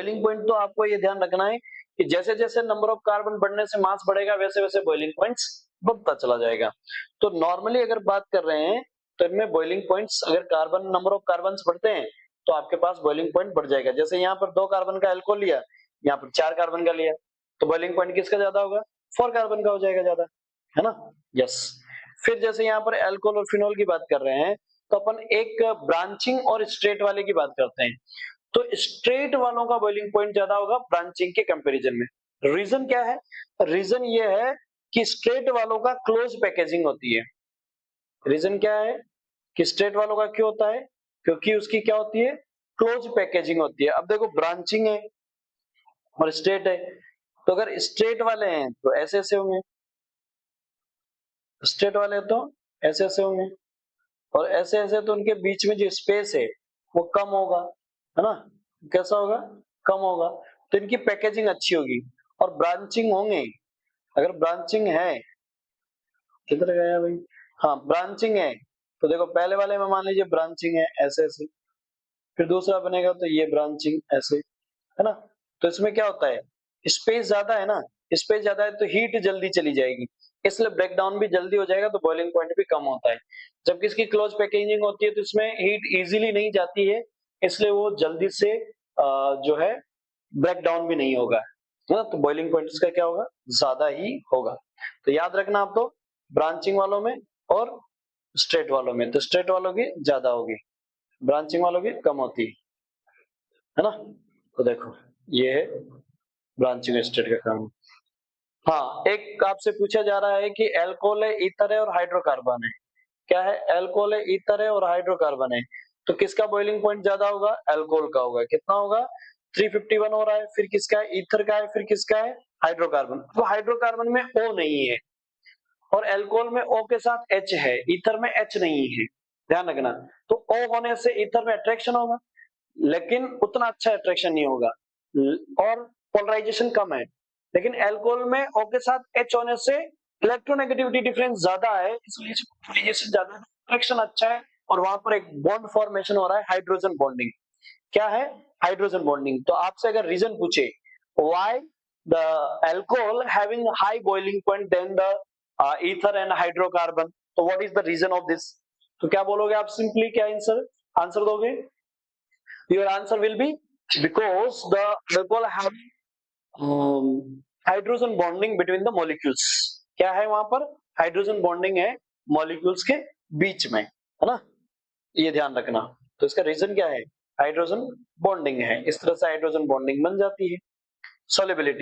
Boiling point तो आपको ये ध्यान रखना है कि जैसे जैसे नंबर ऑफ कार्बन बढ़ने से मास बढ़ेगा वैसे वैसे बॉइलिंग पॉइंट्स बढ़ता चला जाएगा। तो नॉर्मली अगर बात कर रहे हैं तो इनमें बॉइलिंग पॉइंट्स अगर कार्बन नंबर ऑफ कार्बन बढ़ते हैं तो आपके पास बॉइलिंग पॉइंट बढ़ जाएगा। जैसे यहाँ पर 2 कार्बन का अल्कोहल लिया, यहाँ पर 4 कार्बन का लिया, तो बॉइलिंग पॉइंट किसका ज्यादा होगा? 4 कार्बन का हो जाएगा ज्यादा, है ना? यस। फिर जैसे यहाँ पर अल्कोहल और फिनॉल की बात कर रहे हैं तो अपन एक ब्रांचिंग और स्ट्रेट वाले की बात करते हैं। तो स्ट्रेट वालों का बॉइलिंग पॉइंट ज्यादा होगा ब्रांचिंग के कंपैरिजन में। रीजन क्या है? रीजन ये है कि स्ट्रेट वालों का क्लोज पैकेजिंग होती है। रीजन क्या है कि स्ट्रेट वालों का क्यों होता है? क्योंकि उसकी क्या होती है? क्लोज पैकेजिंग होती है। अब देखो ब्रांचिंग है और स्ट्रेट है, तो अगर स्ट्रेट वाले हैं तो ऐसे ऐसे होंगे, स्ट्रेट वाले तो ऐसे ऐसे होंगे, और ऐसे ऐसे तो उनके बीच में जो स्पेस है वो कम होगा, है ना? कैसा होगा? कम होगा। तो इनकी पैकेजिंग अच्छी होगी। और ब्रांचिंग होंगे, अगर ब्रांचिंग है, किधर गया भाई? हाँ, ब्रांचिंग है तो देखो पहले वाले में मान लीजिए ब्रांचिंग है ऐसे ऐसे, फिर दूसरा बनेगा तो ये ब्रांचिंग ऐसे, है ना? तो इसमें क्या होता है? स्पेस ज्यादा है ना, स्पेस ज्यादा है तो हीट जल्दी चली जाएगी, इसलिए ब्रेक डाउन भी जल्दी हो जाएगा, तो बॉइलिंग पॉइंट भी कम होता है। जबकि इसकी क्लोज पैकेजिंग होती है तो इसमें हीट इजीली नहीं जाती है, इसलिए वो जल्दी से जो है ब्रेक डाउन भी नहीं होगा, है ना? तो बॉइलिंग पॉइंट इसका क्या होगा? ज्यादा ही होगा। तो याद रखना आप तो ब्रांचिंग वालों में और स्ट्रेट वालों में, तो स्ट्रेट वालों की ज्यादा होगी, ब्रांचिंग वालों की कम होती है ना? तो देखो ये है ब्रांचिंग स्टेट का काम। हाँ, एक आपसे पूछा जा रहा है कि अल्कोहल है, ईथर है और हाइड्रोकार्बन है। क्या है? अल्कोहल है, ईथर है और हाइड्रोकार्बन है। तो किसका बॉइलिंग पॉइंट ज्यादा होगा? अल्कोहल का होगा। कितना होगा? 351 हो रहा है। फिर किसका है? ईथर का है। फिर किसका है? हाइड्रोकार्बन। तो हाइड्रोकार्बन में O नहीं है और अल्कोहल में O के साथ H है, ईथर में H नहीं है, ध्यान रखना। तो O होने से ईथर में अट्रैक्शन होगा, लेकिन उतना अच्छा अट्रैक्शन नहीं होगा और पोलराइजेशन कम है। लेकिन अल्कोहल में O के साथ H होने से इलेक्ट्रोनेगेटिविटी डिफरेंस ज्यादा है, इसलिए पोलराइजेशन ज्यादा है, अट्रैक्शन अच्छा है, और वहां पर एक बॉन्ड फॉर्मेशन हो रहा है, हाइड्रोजन बॉन्डिंग। क्या है? Hydrogen bonding. तो आपसे अगर रीजन पूछे why the alcohol having high boiling point than the ether and hydrocarbon, तो what is the reason of this? तो क्या बोलोगे आप? सिंपली क्या आंसर दोगे? Your answer will be because the alcohol have hydrogen bonding between the molecules. क्या है वहां पर? हाइड्रोजन बॉन्डिंग है मॉलिक्यूल्स के बीच में, है ना? ये ध्यान रखना। तो इसका रीजन क्या है? हाइड्रोजन बॉन्डिंग है, इस तरह से हाइड्रोजन बॉन्डिंग बन जाती है। सॉल्युबिलिटी